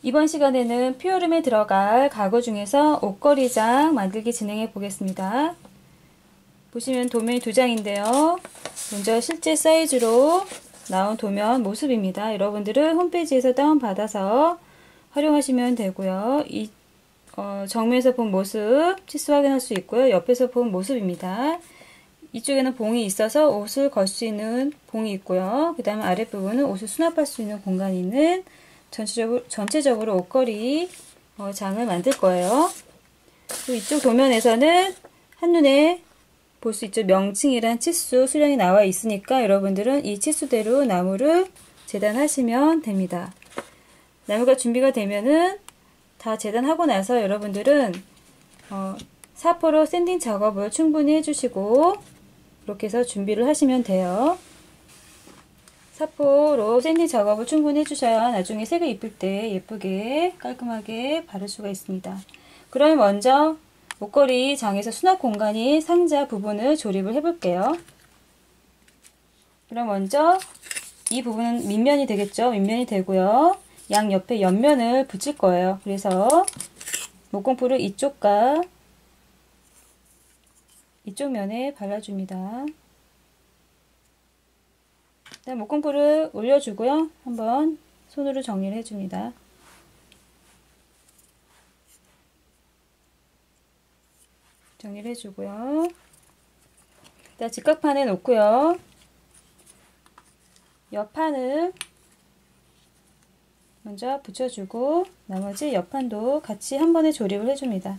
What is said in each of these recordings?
이번 시간에는 퓨어름에 들어갈 가구 중에서 옷걸이장 만들기 진행해 보겠습니다. 보시면 도면이 두 장인데요. 먼저 실제 사이즈로 나온 도면 모습입니다. 여러분들은 홈페이지에서 다운받아서 활용하시면 되고요. 정면에서 본 모습 치수 확인할 수 있고요. 옆에서 본 모습입니다. 이쪽에는 봉이 있어서 옷을 걸 수 있는 봉이 있고요. 그 다음에 아랫부분은 옷을 수납할 수 있는 공간이 있는 전체적으로 옷걸이 장을 만들 거예요. 그리고 이쪽 도면에서는 한눈에 볼 수 있죠. 명칭이란 치수 수량이 나와 있으니까 여러분들은 이 치수대로 나무를 재단하시면 됩니다. 나무가 준비가 되면은 다 재단하고 나서 여러분들은 사포로 샌딩 작업을 충분히 해주시고 이렇게 해서 준비를 하시면 돼요. 사포로 샌딩 작업을 충분히 해주셔야 나중에 색을 입힐 때 예쁘게 깔끔하게 바를 수가 있습니다. 그러면 먼저 옷걸이 장에서 수납 공간이 상자 부분을 조립을 해볼게요. 그럼 먼저 이 부분은 밑면이 되겠죠. 밑면이 되고요. 양 옆에 옆면을 붙일 거예요. 그래서 목공풀을 이쪽과 이쪽 면에 발라줍니다. 일단 목공풀을 올려주고요. 한번 손으로 정리를 해줍니다. 정리를 해주고요. 일단 직각판에 놓고요. 옆판을 먼저 붙여주고 나머지 옆판도 같이 한 번에 조립을 해줍니다.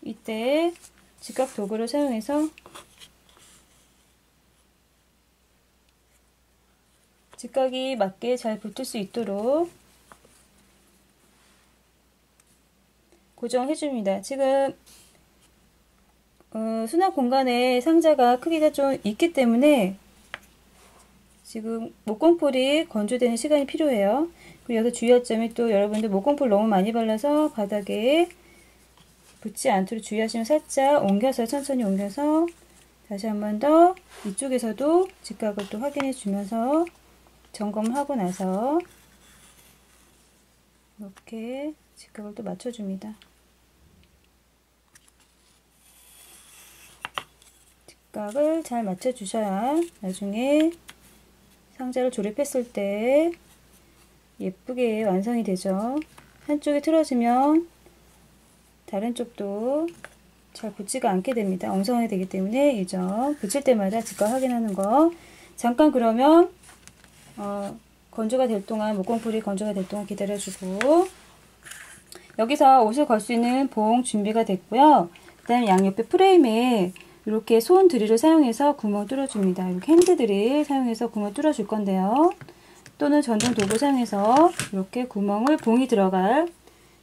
이때 직각 도구를 사용해서 직각이 맞게 잘 붙을 수 있도록 고정해줍니다. 지금 수납 공간에 상자가 크기가 좀 있기 때문에 지금 목공풀이 건조되는 시간이 필요해요. 그리고 여기서 주의할 점이 또 여러분들 목공풀 너무 많이 발라서 바닥에 붙지 않도록 주의하시면 살짝 옮겨서 천천히 옮겨서 다시 한 번 더 이쪽에서도 직각을 또 확인해 주면서 점검을 하고 나서 이렇게 직각을 또 맞춰줍니다. 직각을 잘 맞춰주셔야 나중에 상자를 조립했을 때 예쁘게 완성이 되죠. 한쪽이 틀어지면 다른 쪽도 잘 붙지가 않게 됩니다. 엉성하게 되기 때문에 이 점 붙일 때마다 직각 확인하는 거. 잠깐 그러면 건조가 될 동안 목공풀이 건조가 될 동안 기다려주고 여기서 옷을 걸 수 있는 봉 준비가 됐고요. 그 다음에 양옆에 프레임에 이렇게 손 드릴을 사용해서 구멍 뚫어줍니다. 이렇게 핸드 드릴 사용해서 구멍 뚫어줄 건데요. 또는 전용 도구 사용해서 이렇게 구멍을 봉이 들어갈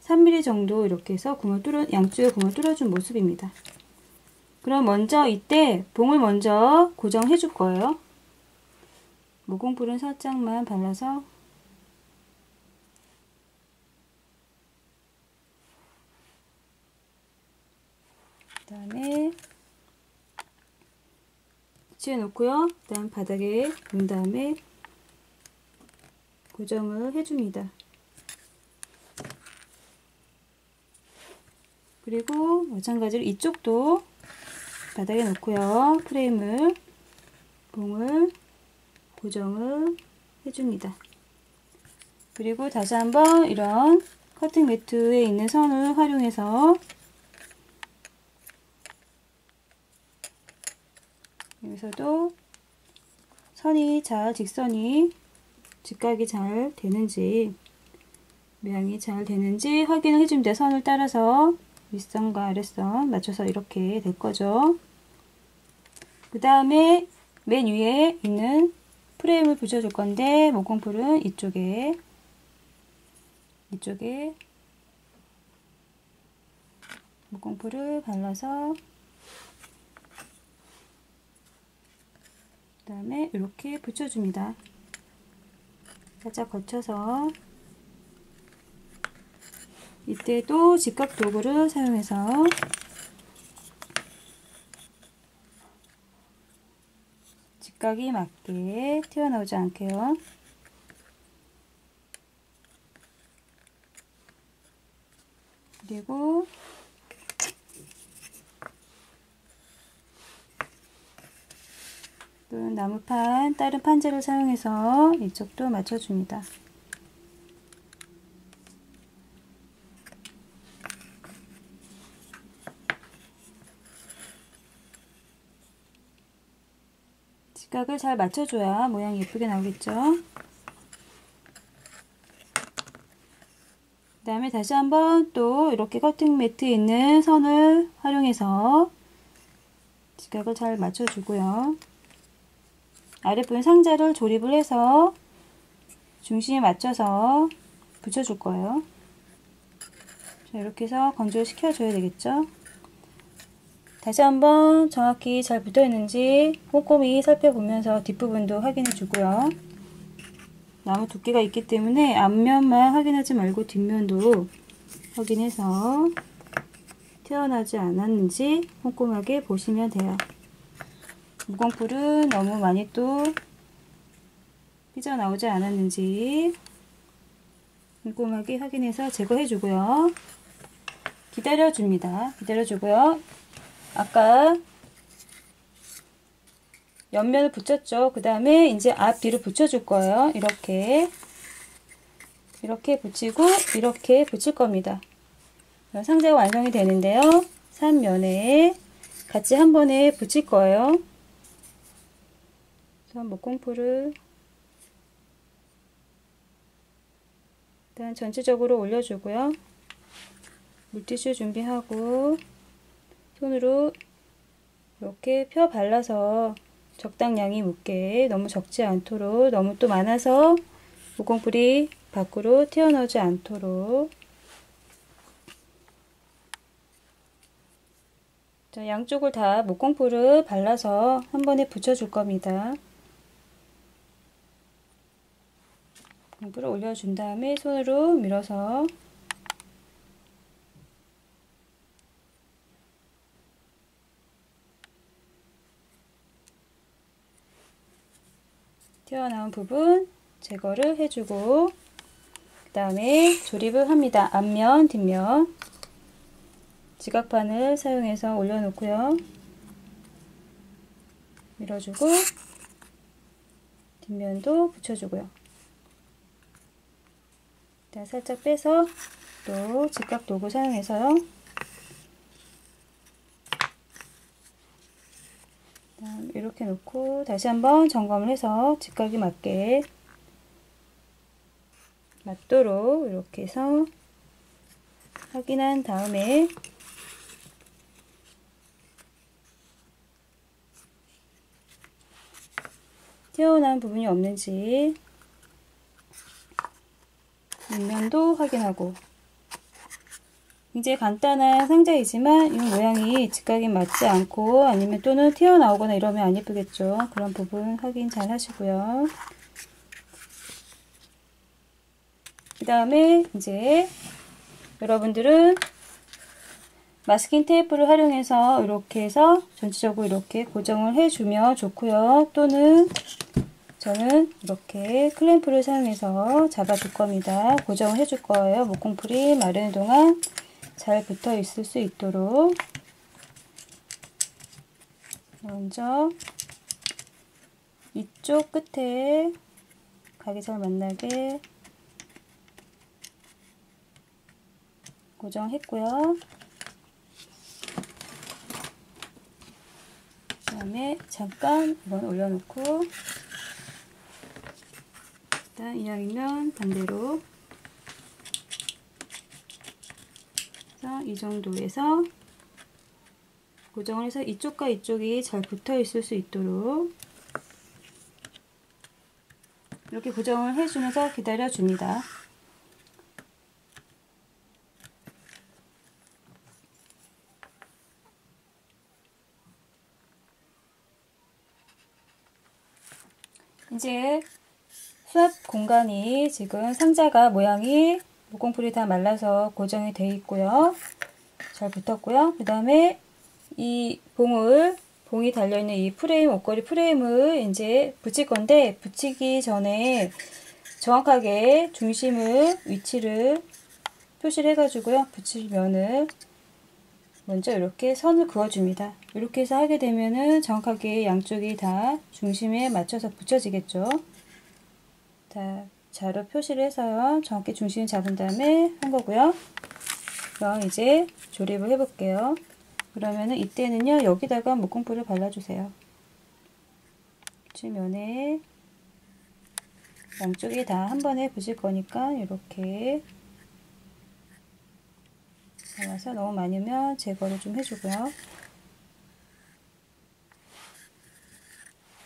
3mm 정도 이렇게 해서 양쪽에 구멍을 뚫어준 모습입니다. 그럼 먼저 이때 봉을 먼저 고정해 줄 거예요. 목공풀은 살짝만 발라서 그 다음에 붙여 놓고요. 그 다음 바닥에 놓은 다음에 고정을 해줍니다. 그리고 마찬가지로 이쪽도 바닥에 놓고요. 봉을 고정을 해줍니다. 그리고 다시 한번 이런 커팅 매트에 있는 선을 활용해서 여기서도 직각이 잘 되는지 모양이 잘 되는지 확인을 해줍니다. 선을 따라서 윗선과 아랫선 맞춰서 이렇게 될 거죠. 그 다음에 맨 위에 있는 프레임을 붙여줄 건데 목공풀은 이쪽에 목공풀을 발라서 그 다음에 이렇게 붙여줍니다. 살짝 거쳐서 이때도 직각 도구를 사용해서 직각이 맞게 튀어나오지 않게요. 그리고 또 나무판, 다른 판재를 사용해서 이쪽도 맞춰줍니다. 직각을 잘 맞춰줘야 모양이 예쁘게 나오겠죠. 그 다음에 다시 한번 또 이렇게 커팅 매트에 있는 선을 활용해서 직각을 잘 맞춰주고요. 아랫부분 상자를 조립을 해서 중심에 맞춰서 붙여줄 거예요. 자, 이렇게 해서 건조를 시켜줘야 되겠죠. 다시 한번 정확히 잘 붙어 있는지 꼼꼼히 살펴보면서 뒷부분도 확인해 주고요. 나무 두께가 있기 때문에 앞면만 확인하지 말고 뒷면도 확인해서 튀어나오지 않았는지 꼼꼼하게 보시면 돼요. 무공풀은 너무 많이 또 삐져나오지 않았는지 꼼꼼하게 확인해서 제거해 주고요. 기다려 줍니다. 기다려 주고요. 아까 옆면을 붙였죠. 그 다음에 이제 앞뒤로 붙여줄 거예요. 이렇게 붙이고 이렇게 붙일 겁니다. 상자가 완성이 되는데요. 3면에 같이 한 번에 붙일 거예요. 그래서 목공풀을 일단 전체적으로 올려주고요. 물티슈 준비하고 손으로 이렇게 펴 발라서 적당량이 묻게, 너무 적지 않도록, 너무 또 많아서 목공풀이 밖으로 튀어나오지 않도록. 자, 양쪽을 다 목공풀을 발라서 한 번에 붙여줄 겁니다. 목공풀을 올려준 다음에 손으로 밀어서 튀어나온 부분 제거를 해주고 그 다음에 조립을 합니다. 앞면, 뒷면 지각판을 사용해서 올려놓고요. 밀어주고 뒷면도 붙여주고요. 살짝 빼서 또 직각 도구 사용해서요. 이렇게 놓고 다시 한번 점검을 해서 직각이 맞도록 이렇게 해서 확인한 다음에 튀어나온 부분이 없는지 윗면도 확인하고. 굉장히 간단한 상자이지만 이 모양이 직각이 맞지 않고 아니면 또는 튀어나오거나 이러면 안 예쁘겠죠. 그런 부분 확인 잘 하시고요. 그 다음에 이제 여러분들은 마스킹 테이프를 활용해서 이렇게 해서 전체적으로 이렇게 고정을 해주면 좋고요. 또는 저는 이렇게 클램프를 사용해서 잡아줄 겁니다. 고정을 해줄 거예요. 목공풀이 마르는 동안 잘 붙어 있을 수 있도록. 먼저 이쪽 끝에 각이 잘 만나게 고정했고요. 그 다음에 잠깐 이건 올려놓고 일단 이왕이면 반대로 이 정도에서 고정을 해서 이쪽과 이쪽이 잘 붙어 있을 수 있도록 이렇게 고정을 해주면서 기다려 줍니다. 이제 수납 공간이 지금 상자가 모양이 목공풀이 다 말라서 고정이 되어 있고요. 잘 붙었고요. 그 다음에 이 봉이 달려있는 이 프레임, 옷걸이 프레임을 이제 붙일 건데, 붙이기 전에 정확하게 위치를 표시를 해가지고요. 붙일 면을 먼저 이렇게 선을 그어줍니다. 이렇게 해서 하게 되면은 정확하게 양쪽이 다 중심에 맞춰서 붙여지겠죠. 자, 자로 표시를 해서요. 정확히 중심을 잡은 다음에 한 거고요. 그럼 이제 조립을 해볼게요. 그러면은 이때는요, 여기다가 목공풀을 발라주세요. 면에 양쪽이 다 한 번에 붙일 거니까 이렇게 발라서 너무 많으면 제거를 좀 해주고요.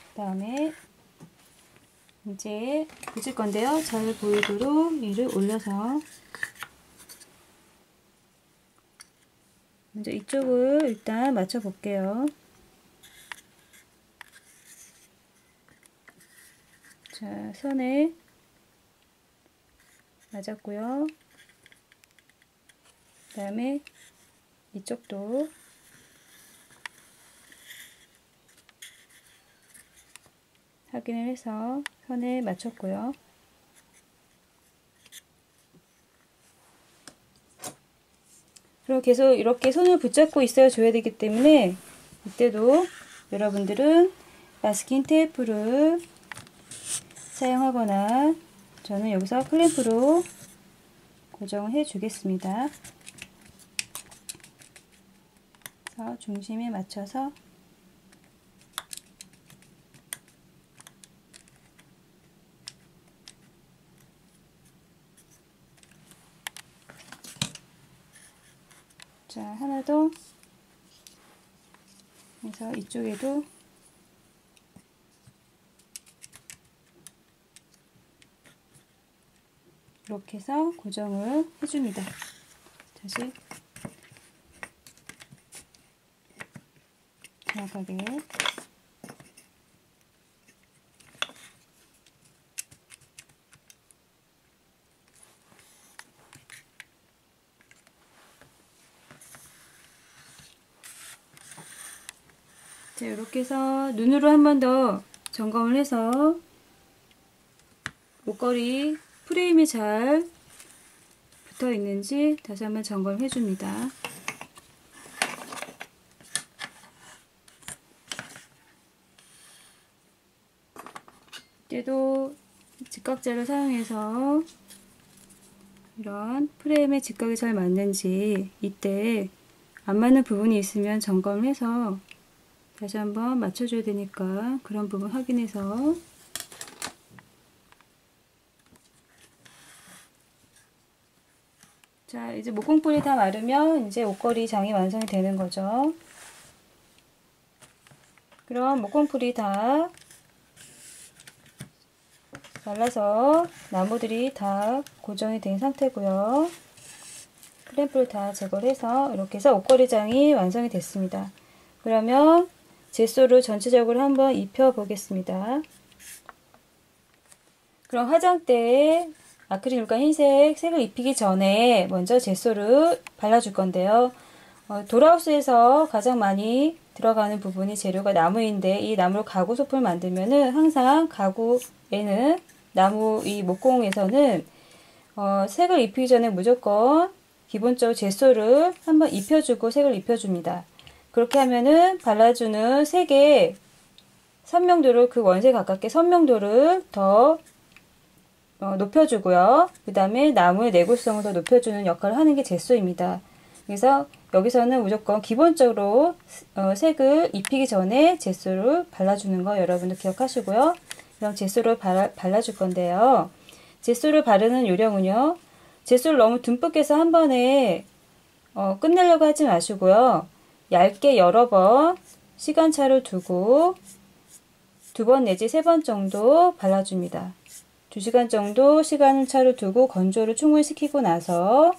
그 다음에 이제 붙일 건데요. 잘 보이도록 위를 올려서 먼저 이쪽을 일단 맞춰 볼게요. 자, 선에 맞았고요. 그 다음에 이쪽도 확인을 해서 선에 맞췄고요. 그리고 계속 이렇게 손을 붙잡고 있어야 줘야 되기 때문에 이때도 여러분들은 마스킹 테이프를 사용하거나 저는 여기서 클램프로 고정을 해 주겠습니다. 그래서 중심에 맞춰서 자, 하나 더 해서 이쪽에도 이렇게 해서 고정을 해줍니다. 다시 정확하게 자, 이렇게 해서 눈으로 한 번 더 점검을 해서 목걸이 프레임이 잘 붙어 있는지 다시 한번 점검해 줍니다. 이때도 직각제를 사용해서 이런 프레임에 직각이 잘 맞는지 이때 안 맞는 부분이 있으면 점검을 해서 다시 한번 맞춰줘야 되니까 그런 부분 확인해서 자, 이제 목공풀이 다 마르면 이제 옷걸이 장이 완성이 되는 거죠. 그럼 목공풀이 다 말라서 나무들이 다 고정이 된 상태고요. 클램프를 다 제거를 해서 이렇게 해서 옷걸이 장이 완성이 됐습니다. 그러면 젯소를 전체적으로 한번 입혀 보겠습니다. 그럼 화장대에 아크릴과 흰색 색을 입히기 전에 먼저 젯소를 발라줄 건데요. 도라우스에서 가장 많이 들어가는 부분이 재료가 나무인데 이 나무로 가구 소품을 만들면은 항상 가구에는 나무 이 목공에서는 색을 입히기 전에 무조건 기본적으로 젯소를 한번 입혀주고 색을 입혀줍니다. 그렇게 하면은 발라주는 색의 선명도를 그 원색에 가깝게 선명도를 더 높여주고요. 그 다음에 나무의 내구성을 더 높여주는 역할을 하는 게 젯소입니다. 그래서 여기서는 무조건 기본적으로 색을 입히기 전에 젯소를 발라주는 거 여러분들 기억하시고요. 그럼 젯소를 발라줄 건데요. 젯소를 바르는 요령은요. 젯소를 너무 듬뿍 해서 한 번에 끝내려고 하지 마시고요. 얇게 여러 번 시간차를 두고 2번 내지 3번 정도 발라줍니다. 2시간 정도 시간차를 두고 건조를 충분히 시키고 나서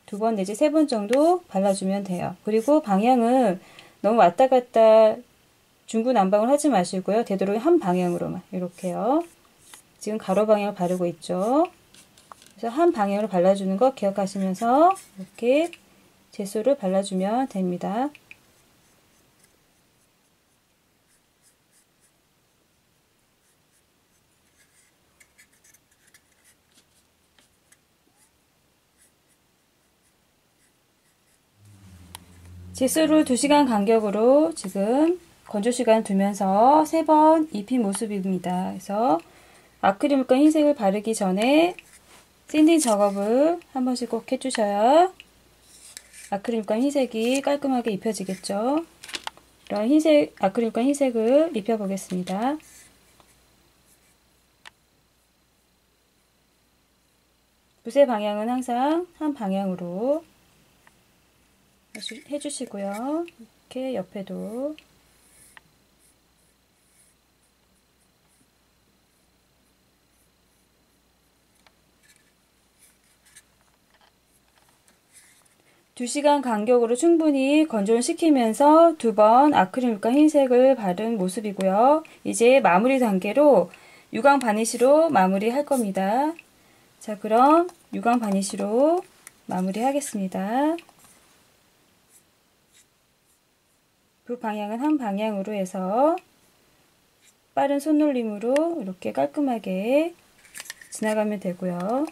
2번 내지 3번 정도 발라주면 돼요. 그리고 방향은 너무 왔다 갔다 중구난방을 하지 마시고요. 되도록 한 방향으로만 이렇게요. 지금 가로 방향을 바르고 있죠. 그래서 한 방향으로 발라주는 거 기억하시면서 이렇게 젯소를 발라주면 됩니다. 지수를 2시간 간격으로 지금 건조 시간 두면서 3번 입힌 모습입니다. 그래서 아크릴 물감 흰색을 바르기 전에 샌딩 작업을 한 번씩 꼭 해주셔야 아크릴 물감 흰색이 깔끔하게 입혀지겠죠. 이런 흰색, 아크릴 물감 흰색을 입혀 보겠습니다. 붓의 방향은 항상 한 방향으로 해주시고요. 이렇게 옆에도 (2시간) 간격으로 충분히 건조를 시키면서 2번 아크릴 물감 흰색을 바른 모습이고요. 이제 마무리 단계로 유광 바니쉬로 마무리할 겁니다. 자, 그럼 유광 바니쉬로 마무리 하겠습니다. 그 방향은 한 방향으로 해서 빠른 손놀림으로 이렇게 깔끔하게 지나가면 되고요.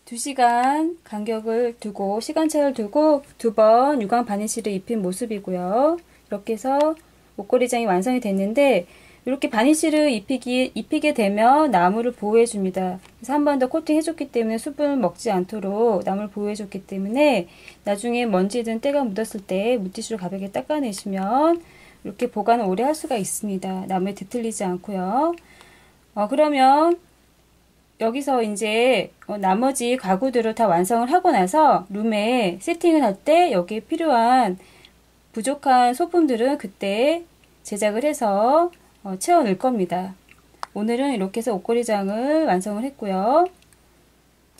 (2시간) 간격을 두고 시간차를 두고 2번 유광 바니쉬를 입힌 모습이고요. 이렇게 해서 목걸이장이 완성이 됐는데 이렇게 바니쉬를 입히게 되면 나무를 보호해 줍니다. 그래서 한 번 더 코팅 해줬기 때문에 수분을 먹지 않도록 나무를 보호해 줬기 때문에 나중에 먼지든 때가 묻었을 때 물티슈로 가볍게 닦아내시면 이렇게 보관을 오래 할 수가 있습니다. 나무에 뒤틀리지 않고요. 그러면 여기서 이제 나머지 가구들을 다 완성을 하고 나서 룸에 세팅을 할 때 여기에 필요한 부족한 소품들은 그때 제작을 해서 채워 넣을 겁니다. 오늘은 이렇게 해서 옷걸이장을 완성을 했고요.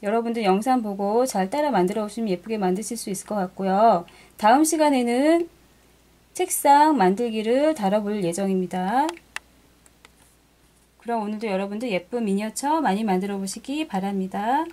여러분들 영상 보고 잘 따라 만들어 오시면 예쁘게 만드실 수 있을 것 같고요. 다음 시간에는 책상 만들기를 다뤄볼 예정입니다. 그럼 오늘도 여러분들 예쁜 미니어처 많이 만들어 보시기 바랍니다.